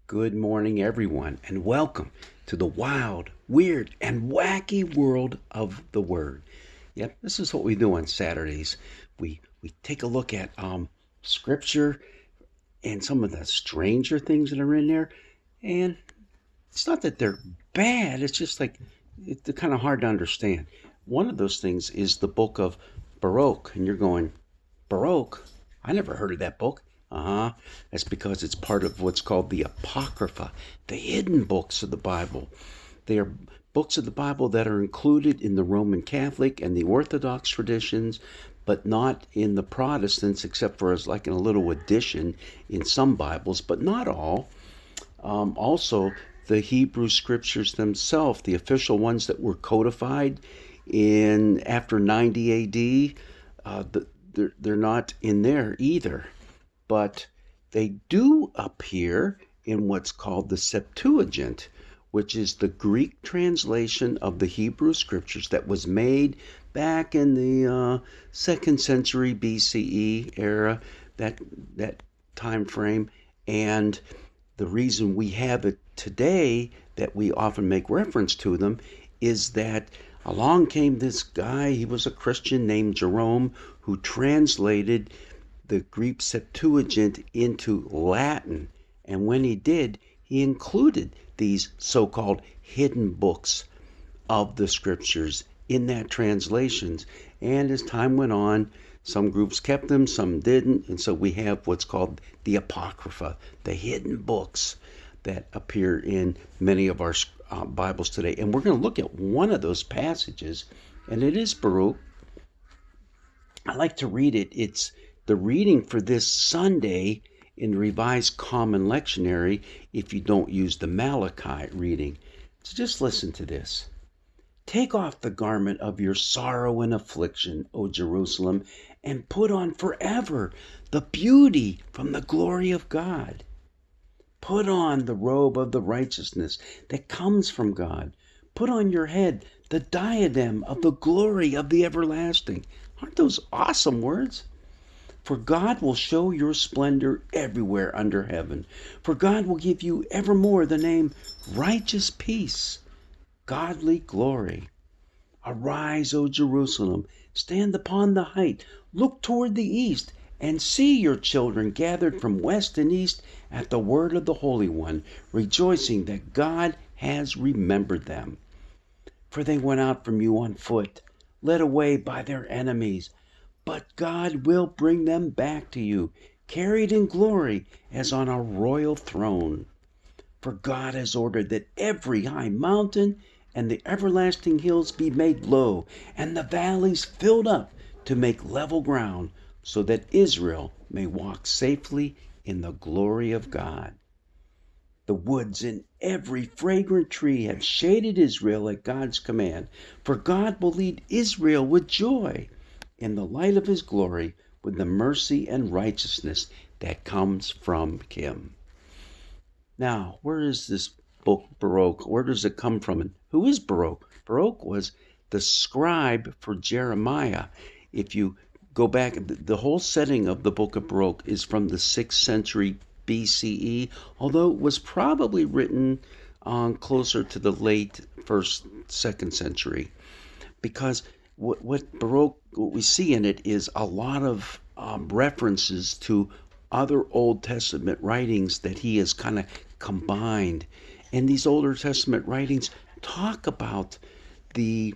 Good morning, everyone, and welcome to the wild, weird, and wacky world of the Word. Yep, this is what we do on Saturdays. We take a look at Scripture and some of the stranger things that are in there, and it's not that they're bad. It's just like they're kind of hard to understand. One of those things is the book of Baruch, and you're going, Baruch? I never heard of that book. Uh-huh. That's because it's part of what's called the Apocrypha, the hidden books of the Bible. They are books of the Bible that are included in the Roman Catholic and the Orthodox traditions, but not in the Protestants, except for as like in a little addition in some Bibles, but not all. Also, the Hebrew scriptures themselves, the official ones that were codified in after 90 AD, they're not in there either. But they do appear in what's called the Septuagint, which is the Greek translation of the Hebrew scriptures that was made back in the 2nd century BCE era, that time frame. And the reason we have it today, that we often make reference to them, is that along came this guy, he was a Christian named Jerome, who translated the Greek Septuagint into Latin. And when he did, he included these so-called hidden books of the scriptures in that translations. And as time went on, some groups kept them, some didn't. And so we have what's called the Apocrypha, the hidden books that appear in many of our Bibles today. And we're going to look at one of those passages, and it is Baruch. I like to read it. It's the reading for this Sunday in the Revised Common Lectionary if you don't use the Malachi reading. So just listen to this. Take off the garment of your sorrow and affliction, O Jerusalem, and put on forever the beauty from the glory of God. Put on the robe of the righteousness that comes from God. Put on your head the diadem of the glory of the everlasting. Aren't those awesome words? For God will show your splendor everywhere under heaven. For God will give you evermore the name righteous peace, godly glory. Arise, O Jerusalem, stand upon the height, look toward the east, and see your children gathered from west and east at the word of the Holy One, rejoicing that God has remembered them. For they went out from you on foot, led away by their enemies. But God will bring them back to you, carried in glory as on a royal throne. For God has ordered that every high mountain and the everlasting hills be made low, and the valleys filled up to make level ground, so that Israel may walk safely in the glory of God. The woods and every fragrant tree have shaded Israel at God's command, for God will lead Israel with joy in the light of his glory, with the mercy and righteousness that comes from him. Now, where is this book Baruch? Where does it come from? And who is Baruch? Baruch was the scribe for Jeremiah. If you go back, the whole setting of the book of Baruch is from the 6th century BCE, although it was probably written closer to the late 1st, 2nd century, because what we see in it is a lot of references to other Old Testament writings that he has kind of combined. And these Older Testament writings talk about the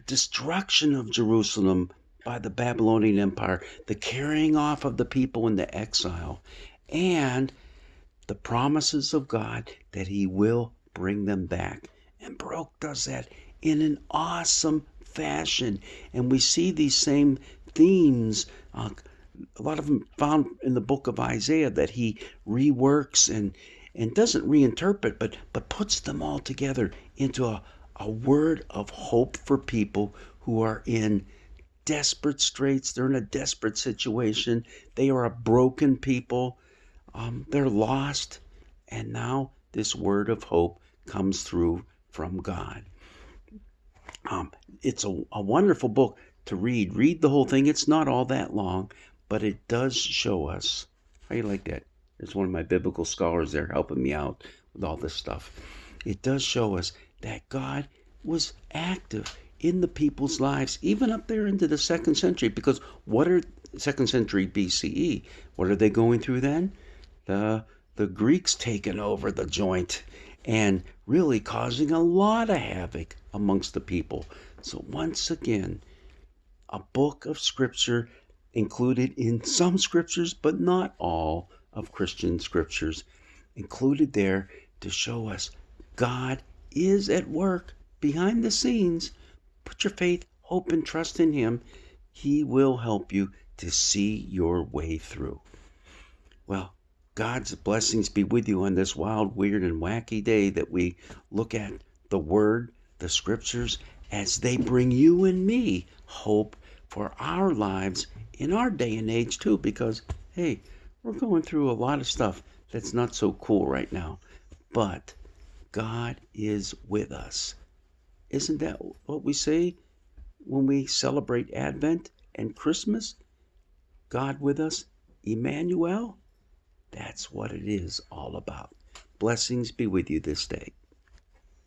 destruction of Jerusalem by the Babylonian Empire, the carrying off of the people into exile, and the promises of God that he will bring them back. And Baruch does that in an awesome fashion. And we see these same themes, a lot of them found in the book of Isaiah, that he reworks and doesn't reinterpret, but puts them all together into a word of hope for people who are in desperate straits. They're in a desperate situation. They are a broken people. They're lost. And now this word of hope comes through from God. It's a wonderful book to read. Read the whole thing. It's not all that long, but it does show us. How do you like that? There's one of my biblical scholars there helping me out with all this stuff. It does show us that God was active in the people's lives, even up there into the second century. Because what are second century BCE? What are they going through then? The Greeks taking over the joint and really causing a lot of havoc amongst the people. So once again, a book of scripture included in some scriptures, but not all of Christian scriptures, included there to show us God is at work behind the scenes. Put your faith, hope, and trust in Him. He will help you to see your way through. Well, God's blessings be with you on this wild, weird, and wacky day that we look at the Word, the Scriptures, as they bring you and me hope for our lives in our day and age too, because, hey, we're going through a lot of stuff that's not so cool right now. But God is with us. Isn't that what we say when we celebrate Advent and Christmas? God with us, Emmanuel? That's what it is all about. Blessings be with you this day.